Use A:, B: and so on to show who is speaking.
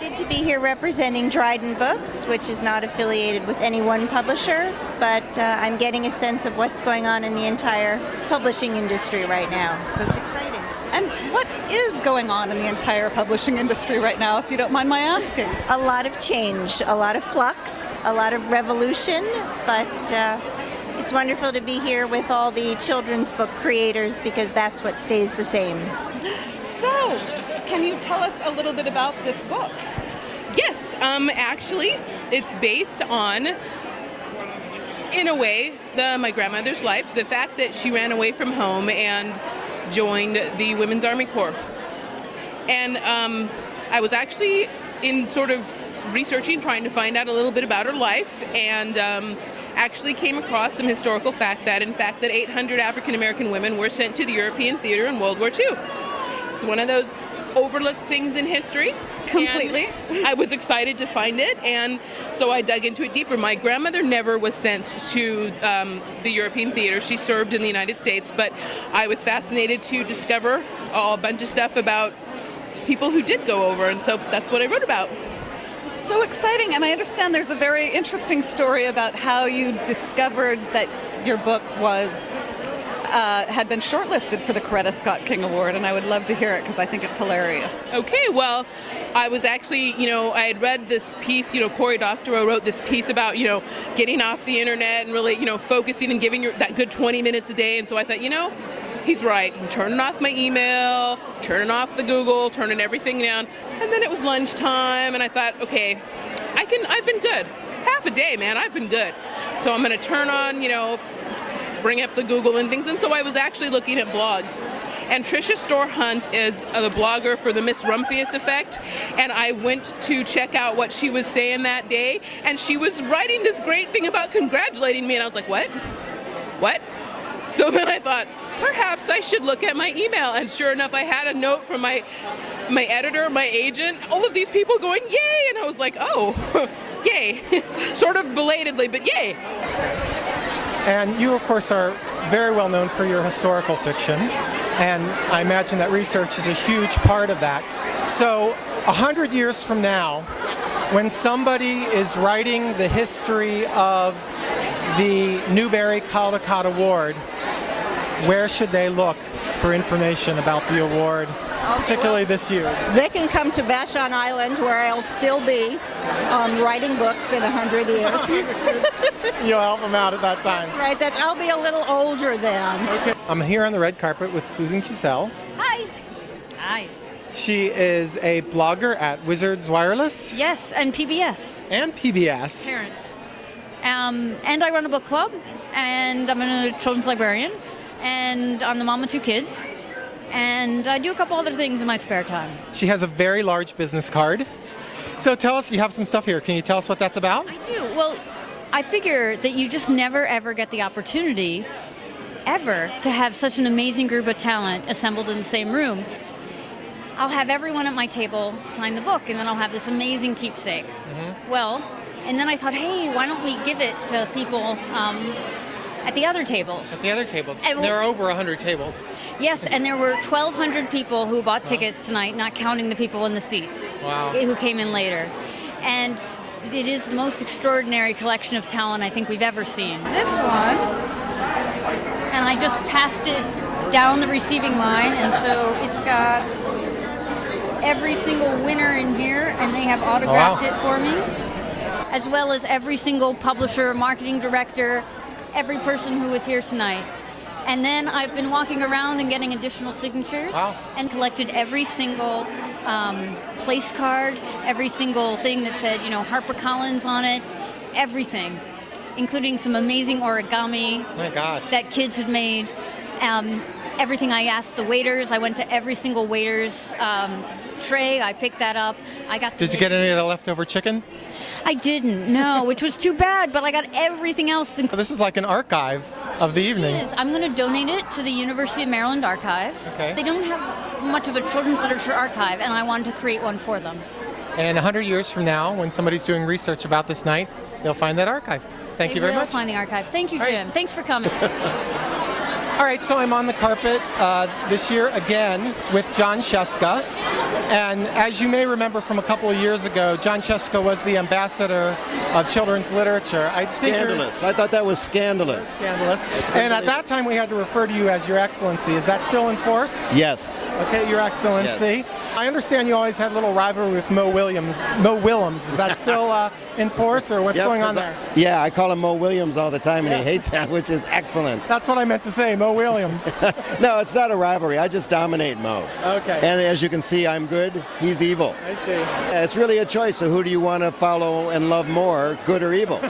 A: excited to be here representing Dryden Books, which is not affiliated with any one publisher, but I'm getting a sense of what's going on in the entire publishing industry right now, so it's exciting.
B: And what is going on in the entire publishing industry right now, if you don't mind my asking?
A: A lot of change, a lot of flux, a lot of revolution, but it's wonderful to be here with all the children's book creators because that's what stays the same.
B: So, can you tell us a little bit about this book?
C: Yes, actually, it's based on, in a way, my grandmother's life, the fact that she ran away from home and joined the Women's Army Corps. And I was actually in sort of researching, trying to find out a little bit about her life, and actually came across some historical fact that, in fact, that 800 African American women were sent to the European theater in World War II. It's one of those overlooked things in history.
B: Completely.
C: And I was excited to find it, and so I dug into it deeper. My grandmother never was sent to the European theater. She served in the United States, but I was fascinated to discover a bunch of stuff about people who did go over, and so that's what I wrote about.
B: It's so exciting, and I understand there's a very interesting story about how you discovered that your book was had been shortlisted for the Coretta Scott King Award, and I would love to hear it because I think it's hilarious.
C: Okay, well, I was actually, I had read this piece, Cory Doctorow wrote this piece about, getting off the internet and really, focusing and giving that good 20 minutes a day, and so I thought, he's right. I'm turning off my email, turning off the Google, turning everything down, and then it was lunchtime, and I thought, okay, I've been good. Half a day, man, I've been good. So I'm going to turn on, bring up the Google and things, and so I was actually looking at blogs. And Tricia Storr Hunt is the blogger for the Miss Rumphius Effect, and I went to check out what she was saying that day, and she was writing this great thing about congratulating me, and I was like, what? So then I thought, perhaps I should look at my email, and sure enough, I had a note from my editor, my agent, all of these people going, yay, and I was like, oh, yay, sort of belatedly, but yay.
D: And you, of course, are very well known for your historical fiction, and I imagine that research is a huge part of that. So, 100 years from now, when somebody is writing the history of the Newbery Caldecott Award, where should they look for information about the award, particularly this year's?
E: They can come to Vashon Island, where I'll still be writing books in 100 years.
D: You'll help them out at that time.
E: That's right. I'll be a little older then.
D: Okay. I'm here on the red carpet with Susan Cusell.
F: Hi. Hi.
D: She is a blogger at Wizards Wireless.
F: Yes, and PBS.
D: And PBS.
F: Parents. And I run a book club, and I'm a children's librarian, and I'm the mom of 2 kids, and I do a couple other things in my spare time.
D: She has a very large business card. So tell us, you have some stuff here. Can you tell us what that's about?
F: I do. Well, I figure that you just never, ever get the opportunity, ever, to have such an amazing group of talent assembled in the same room. I'll have everyone at my table sign the book, and then I'll have this amazing keepsake. Mm-hmm. Well, and then I thought, hey, why don't we give it to people at the other tables?
D: At the other tables.
F: And
D: there are over 100 tables.
F: Yes, and there were 1,200 people who bought tickets tonight, not counting the people in the seats.
D: Wow.
F: Who came in later. And it is the most extraordinary collection of talent I think we've ever seen. This one, and I just passed it down the receiving line, and so it's got every single winner in here, and they have autographed it for me, as well as every single publisher, marketing director, every person who was here tonight. And then I've been walking around and getting additional signatures and collected every single place card, every single thing that said, HarperCollins on it, everything, including some amazing origami that kids had made. Everything I asked the waiters, I went to every single waiter's tray, I picked that up.
D: Did you get any of the leftover chicken?
F: I didn't, no, which was too bad, but I got everything else.
D: This is like an archive of the evening.
F: It is. I'm going to donate it to the University of Maryland Archive.
D: Okay.
F: They don't have much of a children's literature archive, and I wanted to create one for them.
D: And 100 years from now, when somebody's doing research about this night, they'll find that archive. Thank you very much.
F: They will find the archive. Thank you, Jim. Thanks for coming.
D: All right, so I'm on the carpet this year again with John Sheska. And as you may remember from a couple of years ago, John Sheska was the ambassador of children's literature.
G: Scandalous. I thought that was scandalous.
D: Scandalous. And at that time we had to refer to you as Your Excellency. Is that still in force?
G: Yes.
D: Okay, Your Excellency.
G: Yes.
D: I understand you always had a little rivalry with Mo Willems. Is that still in force, or what's
G: Yep,
D: going on
G: 'cause
D: there?
G: Yeah, I call him Mo Williams all the time, and he hates that, which is excellent.
D: That's what I meant to say, Mo Williams.
G: No, it's not a rivalry. I just dominate Mo.
D: Okay.
G: And as you can see, I'm good. He's evil.
D: I see.
G: It's really a choice. So who do you want to follow and love more, good or evil?